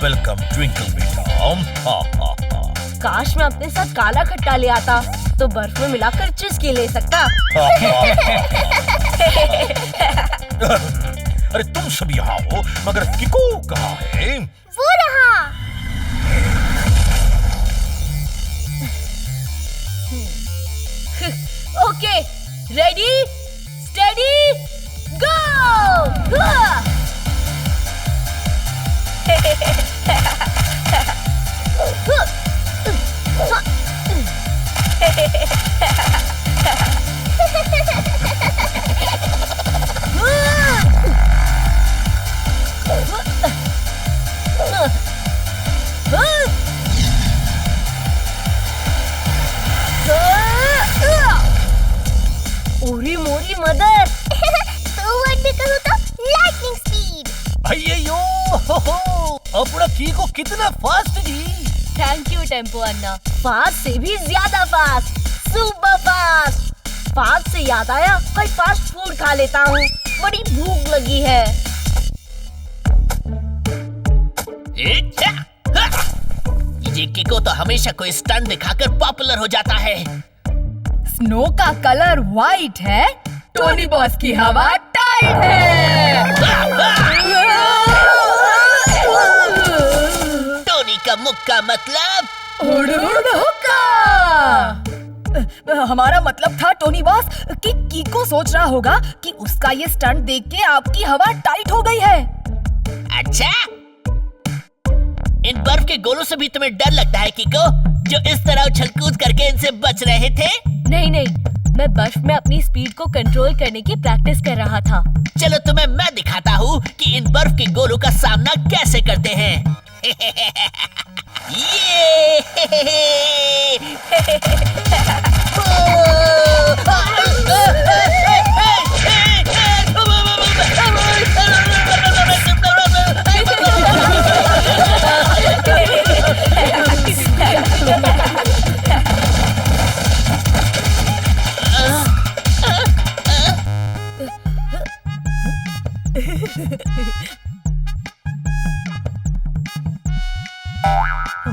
Welcome twinkle बेटा। काश मैं अपने साथ काला खट्टा ले आता तो बर्फ में मिलाकर चुस्की ले सकता। अरे तुम सब यहाँ हो, मगर किको कहाँ है? वो रहा। ओके, रेडी, स्टेडी, गो! ओरी मोरी मदर। तो वर्ड में कहूँ तो लाइटनिंग स्पीड। अय्यो, अपना कीको कितना फास्ट जी। थैंक यू टेम्पो अन्ना। फास्ट से भी ज्यादा फास्ट, सुपर फास्ट। फास्ट से याद आया, कोई फास्ट फूड खा लेता हूँ, बड़ी भूख लगी है। ये किको तो हमेशा कोई स्टंट दिखाकर पॉपुलर हो जाता है। स्नो का कलर व्हाइट है, टोनी बॉस की हवा टाइट है। टोनी का मुक्का मतलब हमारा मतलब था टोनी बॉस कि कीको सोच रहा होगा कि उसका ये स्टंट देख के आपकी हवा टाइट हो गई है। अच्छा, इन बर्फ के गोलों से भी तुम्हें डर लगता है किको, जो इस तरह उछल कूद करके इनसे बच रहे थे? नहीं, मैं बर्फ में अपनी स्पीड को कंट्रोल करने की प्रैक्टिस कर रहा था। चलो तुम्हें मैं दिखाता हूँ कि इन बर्फ के गोलों का सामना कैसे करते हैं। ये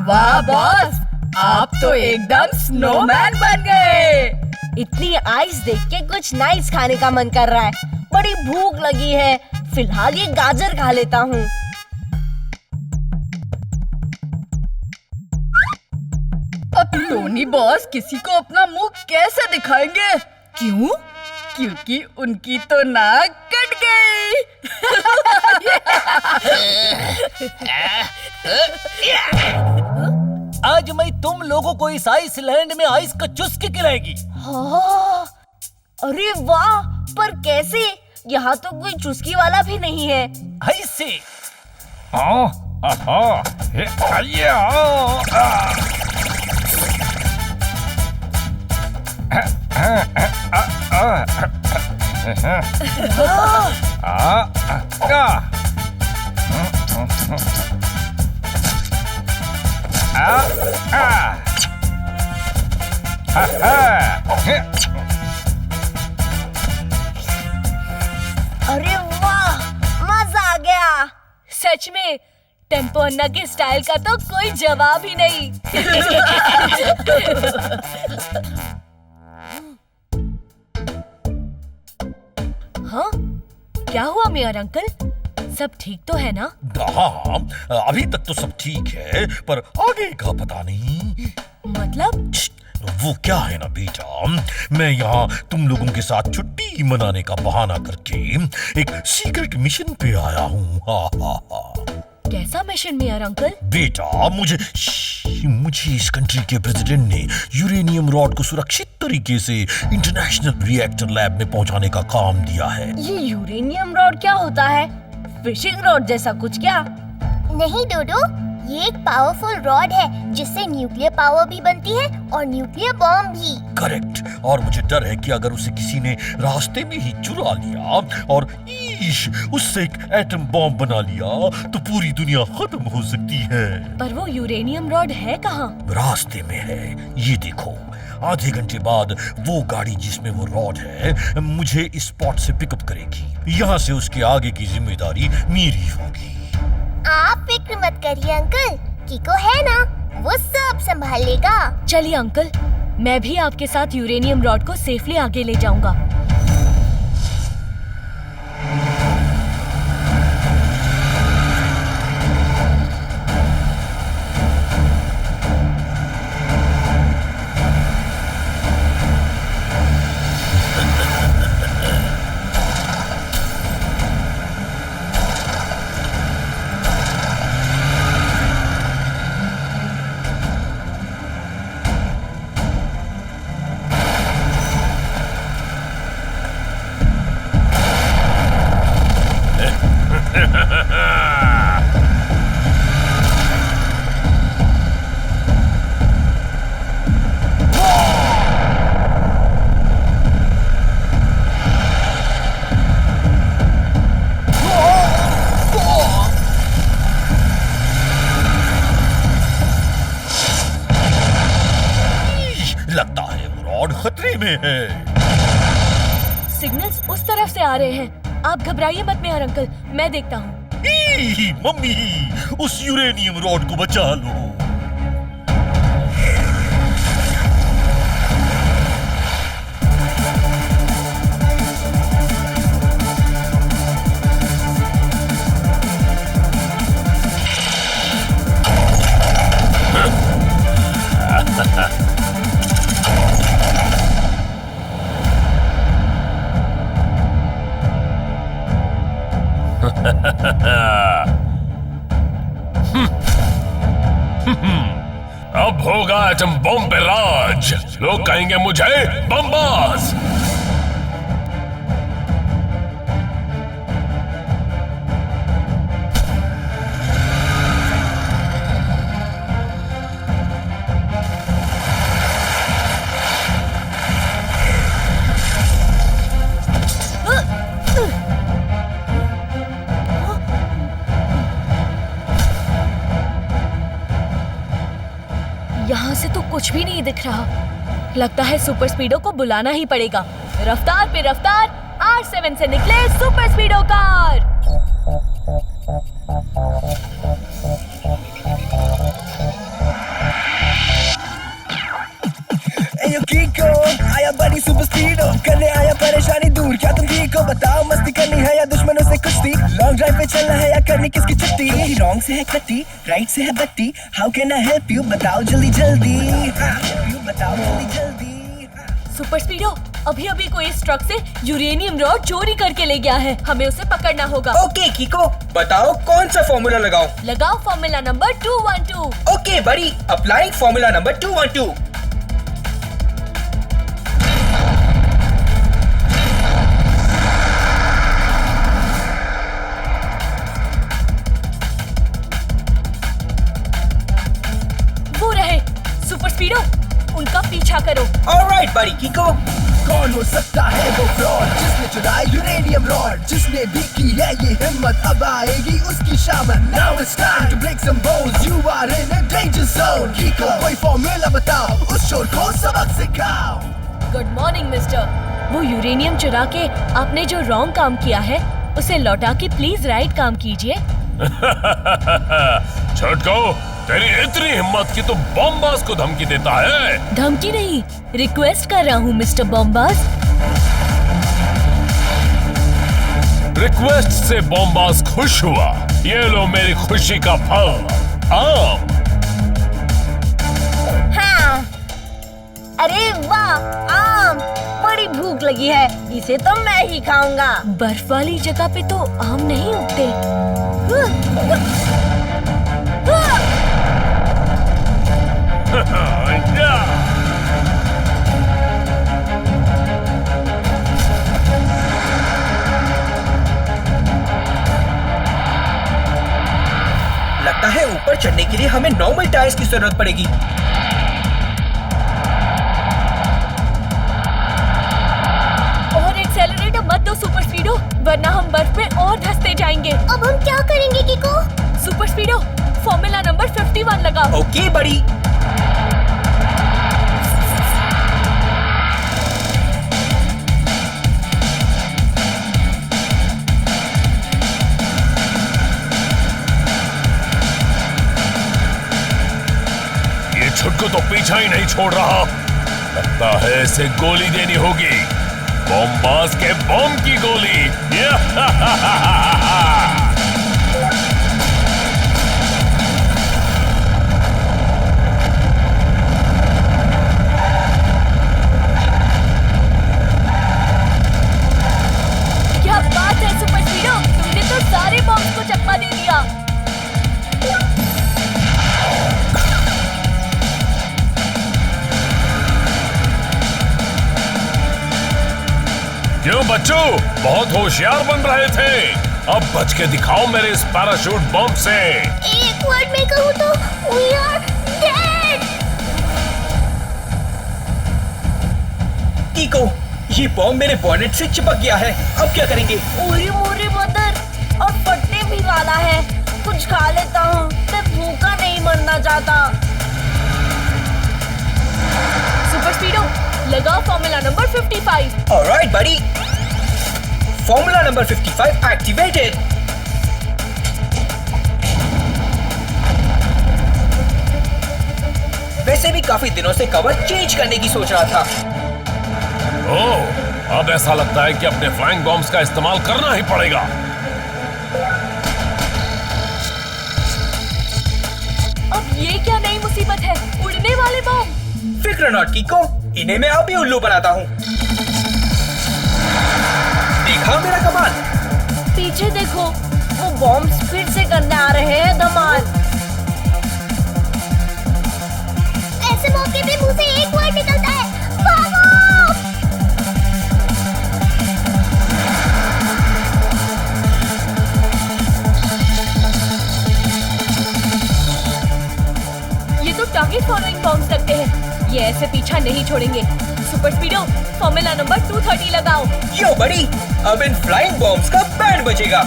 वाह बॉस, आप तो एकदम स्नोमैन बन गए। इतनी आइस देख के कुछ नाइस खाने का मन कर रहा है। बड़ी भूख लगी है, फिलहाल ये गाजर खा लेता हूँ। अब टोनी बॉस किसी को अपना मुंह कैसे दिखाएंगे? क्यों? क्योंकि उनकी तो नाक कट गई। आज मैं तुम लोगों को इस आइसलैंड में आइस का चुस्की खिलाएगी। हाँ, अरे वाह, पर कैसे? यहाँ तो कोई चुस्की वाला भी नहीं है। ऐसे। हाँ, हाँ, आइए, अरे वाह, मजा आ गया। सच में टेम्पो अन्ना के स्टाइल का तो कोई जवाब ही नहीं। हाँ, क्या हुआ मेयर अंकल? सब ठीक तो है ना? हाँ, अभी तक तो सब ठीक है, पर आगे का पता नहीं। मतलब? वो क्या है ना बेटा, मैं यहाँ तुम लोगों के साथ छुट्टी मनाने का बहाना करके एक सीक्रेट मिशन पे आया हूँ। कैसा मिशन मेयर अंकल? बेटा, मुझे इस कंट्री के प्रेसिडेंट ने यूरेनियम रॉड को सुरक्षित तरीके से इंटरनेशनल रिएक्टर लैब में पहुंचाने का काम दिया है। ये यूरेनियम रॉड क्या होता है? फिशिंग रॉड जैसा कुछ क्या? नहीं डोडो, ये एक पावरफुल रॉड है जिससे न्यूक्लियर पावर भी बनती है और न्यूक्लियर बॉम्ब भी। करेक्ट, और मुझे डर है कि अगर उसे किसी ने रास्ते में ही चुरा लिया और उससे एक एटम बॉम्ब बना लिया तो पूरी दुनिया खत्म हो सकती है। पर वो यूरेनियम रॉड है कहाँ? रास्ते में है, ये देखो। आधे घंटे बाद वो गाड़ी जिसमें वो रॉड है मुझे इस स्पॉट से पिकअप करेगी। यहाँ से उसके आगे की जिम्मेदारी मेरी होगी। आप फिक्र मत करिए अंकल, कीको है ना, वो सब संभाल लेगा। चलिए अंकल, मैं भी आपके साथ यूरेनियम रॉड को सेफली आगे ले जाऊंगा। लगता है वो रॉड खतरे में है। सिग्नल्स उस तरफ से आ रहे हैं। आप घबराइए मत मेहर अंकल, मैं देखता हूँ। मम्मी, उस यूरेनियम रॉड को बचा लो। अब होगा एटम बम पे राज। लोग कहेंगे मुझे बमबाज। यहाँ से तो कुछ भी नहीं दिख रहा। लगता है सुपर स्पीडो को बुलाना ही पड़ेगा। रफ्तार पे रफ्तार, R7 से निकले सुपर स्पीडो कार। कीको आया बड़ी सुपर स्पीडो, करने आया परेशानी दूर। क्या तुम ठीक हो? बताओ मस्ती करनी है या दुश्मनों से कुश्ती? लॉन्ग ड्राइव पे चलना है या करनी किसकी छुट्टी? रॉन्ग से है खट्टी, राइट से है बट्टी। How can I help you? बताओ जल्दी जल्दी, बताओ जल्दी जल्दी। सुपर स्पीडो, अभी अभी कोई इस ट्रक से यूरेनियम रॉड चोरी करके ले गया है। हमें उसे पकड़ना होगा। ओके कीको, बताओ कौन सा फॉर्मूला लगाओ? लगाओ फॉर्मूला नंबर 212। ओके बड़ी, अप्लाइंग फॉर्मूला नंबर 212। सुपर स्पीडो, उनका पीछा करो। ऑलराइट बड़ी कीको। कौन हो सकता है वो फ्रॉड जिसने चुराया यूरेनियम रॉड? जिसने भी की है ये हिम्मत, अब आएगी उसकी शामत। Now it's time to break some bones. You are in a danger zone. कीको कोई फॉर्मूला बताओ, उस शोर को सबक सिखाओ। Good morning mister. वो यूरेनियम चुरा के आपने जो रॉन्ग काम किया है उसे लौटा के प्लीज राइट काम कीजिए। छोटको, तेरी इतनी हिम्मत की तो बॉम्बास को धमकी देता है। धमकी नहीं, रिक्वेस्ट कर रहा हूँ मिस्टर बॉम्बास। रिक्वेस्ट से बॉम्बास खुश हुआ। ये लो मेरी खुशी का फल, आम। हाँ, अरे वाह, आम। बड़ी भूख लगी है, इसे तो मैं ही खाऊंगा। बर्फ वाली जगह पे तो आम नहीं उगते। लगता है ऊपर चढ़ने के लिए हमें नॉर्मल टायर्स की जरूरत पड़ेगी। और एक्सेलरेटर मत दो सुपर स्पीडो, वरना हम बर्फ में और धंसते जाएंगे। अब हम क्या करेंगे कीको? सुपर स्पीडो, फॉर्मूला नंबर 51 लगाओ। ओके बड़ी। तो पीछा ही नहीं छोड़ रहा। लगता है इसे गोली देनी होगी, बॉम्बास के बॉम्ब की गोली। क्या बात है सुपर स्पीडो, तुमने तो सारे बॉम्ब को चकमा दे दिया। क्यों बच्चों, बहुत होशियार बन रहे थे, अब बच के दिखाओ मेरे इस पैराशूट बॉम्ब से। एक वर्ड में कहूँ तो we are dead। कीको, ये बॉम्ब मेरे बॉनेट से चिपक गया है, अब क्या करेंगे? पूरी मोरी मदर, और फटने भी वाला है। कुछ खा लेता हूँ, मैं भूखा नहीं मरना चाहता। सुपर स्पीडो, लगाओ formula number 55। Alright, buddy. Formula number 55 activated. वैसे भी काफी दिनों से कवर चेंज करने की सोच रहा था। ओह, अब ऐसा लगता है कि अपने फ्लाइंग बॉम्ब्स का इस्तेमाल करना ही पड़ेगा। अब ये क्या नई मुसीबत है, उड़ने वाले बॉम्ब। फिक्र नॉट कीको, इन्हें मैं अब भी उल्लू बनाता हूँ। देखा मेरा कमाल? पीछे देखो, वो बॉम्ब्स फिर से करने आ रहे हैं धमाल। ऐसे मौके पे मुंह से एक वर्ड निकलता है, भागो। ये तो टारगेट फॉलोइंग बॉम्ब्स लगते हैं, ये ऐसे पीछा नहीं छोड़ेंगे। सुपर स्पीडो, फॉर्मूला नंबर 230 लगाओ। यो बड़ी, अब इन फ्लाइंग बॉम्ब्स का बैंड बजेगा।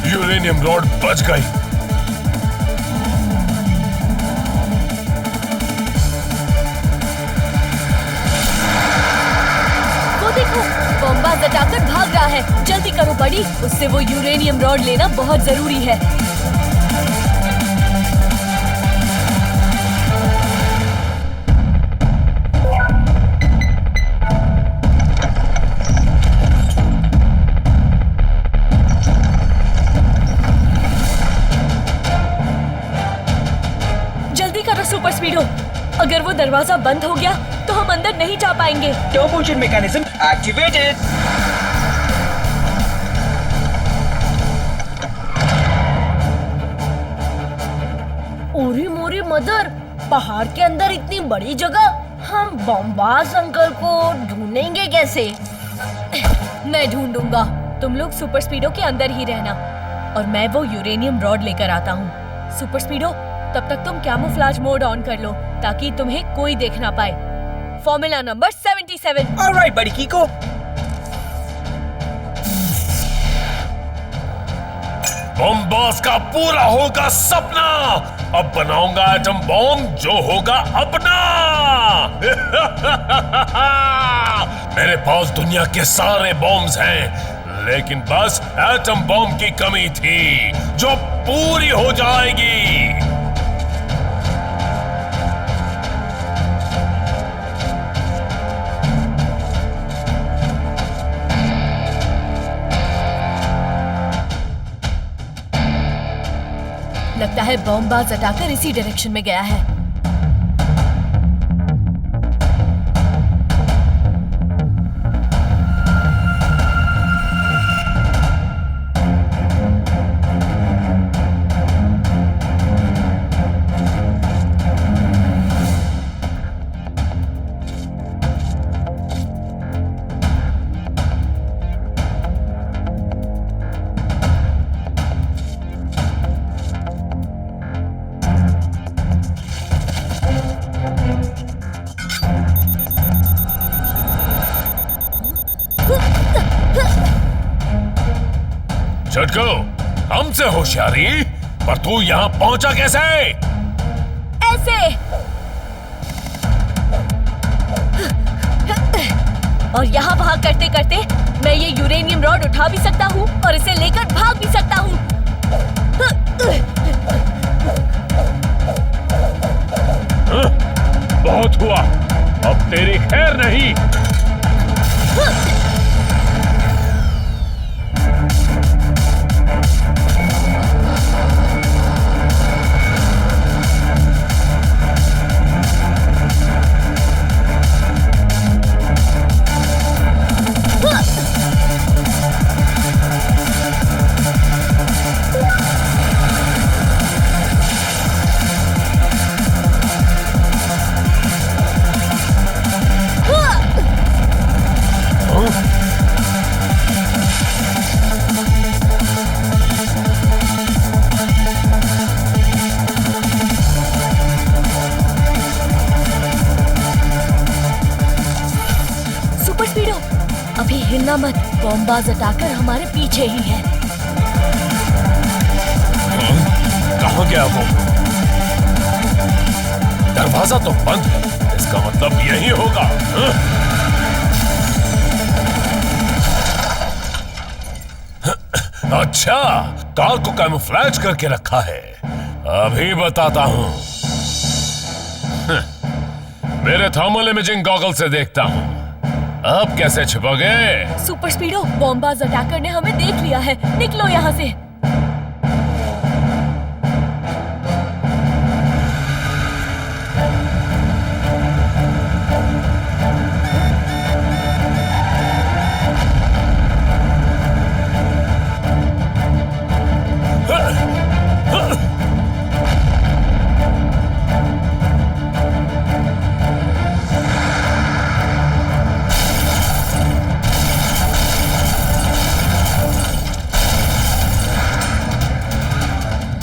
यूरेनियम रॉड बच गई। वो देखो, बॉम्बाज अटाकर भाग रहा है। जल्दी करो बड़ी, उससे वो यूरेनियम रॉड लेना बहुत जरूरी है। सुपर स्पीडो, अगर वो दरवाजा बंद हो गया तो हम अंदर नहीं जा पाएंगे। Turbo engine mechanism activated. ओरी मोरी मदर, पहाड़ के अंदर इतनी बड़ी जगह, हम बॉम्बास अंकल को ढूंढेंगे कैसे? मैं ढूंढूंगा, तुम लोग सुपर स्पीडो के अंदर ही रहना और मैं वो यूरेनियम रॉड लेकर आता हूँ। सुपर स्पीडो, तब तक तुम कैमोफ्लेज मोड ऑन कर लो ताकि तुम्हें कोई देख ना पाए। Formula number 77। ऑलराइट बड़ी कीको। बॉम्बास का पूरा होगा सपना, अब बनाऊंगा एटम बॉम्ब जो होगा अपना। मेरे पास दुनिया के सारे बॉम्ब्स हैं, लेकिन बस एटम बॉम्ब की कमी थी जो पूरी हो जाएगी। लगता है बॉम्बाज अटाकर इसी डायरेक्शन में गया है। छुटकू, हमसे होशियारी, पर तू यहाँ पहुंचा कैसे? ऐसे। और यहाँ वहाँ करते करते मैं ये यूरेनियम रॉड उठा भी सकता हूँ और इसे लेकर भाग भी सकता हूँ। बहुत हुआ, अब तेरी खैर नहीं। अभी हिलना मत, बॉम्बाज अटैकर हमारे पीछे ही है। कहाँ गया वो? दरवाजा तो बंद है, इसका मतलब यही होगा। अच्छा, कार को कैमोफ्लेज करके रखा है। अभी बताता हूँ। मेरे थर्मल इमेजिंग गॉगल से देखता हूँ। अब कैसे छुपोगे? सुपर स्पीडो, बॉम्बाज अटैकर ने हमें देख लिया है। निकलो यहाँ से।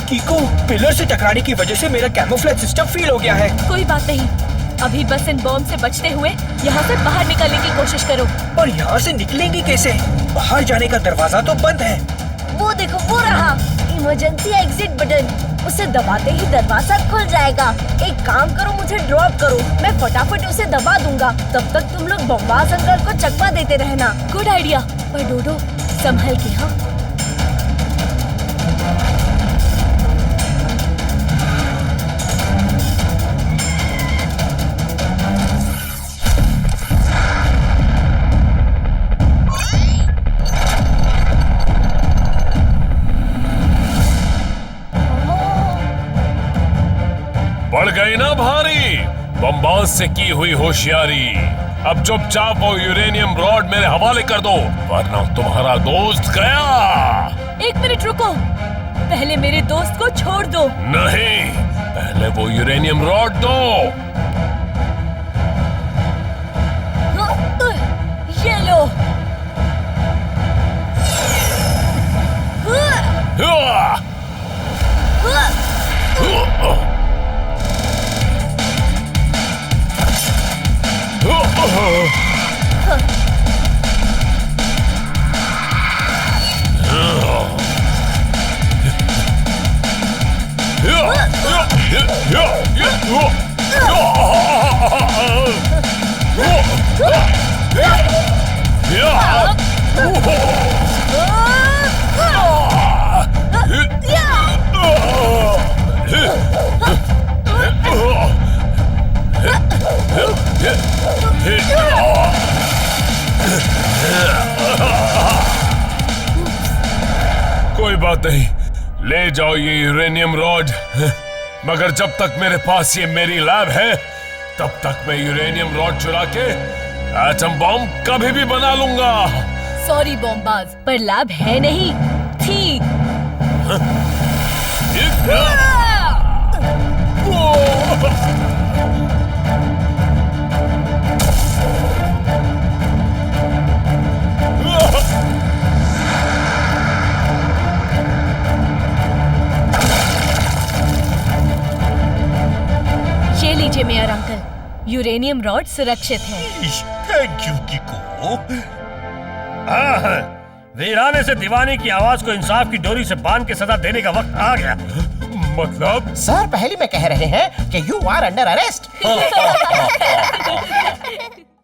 कीको, पिलर से टकराने की वजह से मेरा कैमोफ्लेज सिस्टम फेल हो गया है। कोई बात नहीं, अभी बस इन बॉम्ब से बचते हुए यहाँ से बाहर निकलने की कोशिश करो। और यहाँ से निकलेंगे कैसे? बाहर जाने का दरवाजा तो बंद है। वो देखो, वो रहा इमरजेंसी एग्जिट बटन। उसे दबाते ही दरवाजा खुल जाएगा। एक काम करो, मुझे ड्रॉप करो, मैं फटाफट उसे दबा दूंगा। तब तक तुम लोग बॉम्बाज अंकल को चकमा देते रहना। Good idea. पर डोडो, संभल के। हाँ, बढ़ गई ना भारी बॉम्बाज से की हुई होशियारी। अब चुपचाप वो यूरेनियम रॉड मेरे हवाले कर दो, वरना तुम्हारा दोस्त गया। एक मिनट रुको, पहले मेरे दोस्त को छोड़ दो। नहीं, पहले वो यूरेनियम रॉड दो। ये लो। कोई बात नहीं, ले जाओ ये यूरेनियम रॉड। मगर जब तक मेरे पास ये मेरी लैब है, तब तक मैं यूरेनियम रॉड चुरा के एटम बॉम्ब कभी भी बना लूंगा। सॉरी बॉम्बाज, पर लैब है नहीं, थी। ये लीजिए मेयर अंकल, यूरेनियम रॉड सुरक्षित है। Thank you कीको। वीराने से दीवाने की आवाज को इंसाफ की डोरी से बांध के सजा देने का वक्त आ गया। मतलब? सर पहले में कह रहे हैं कि यू आर अंडर अरेस्ट।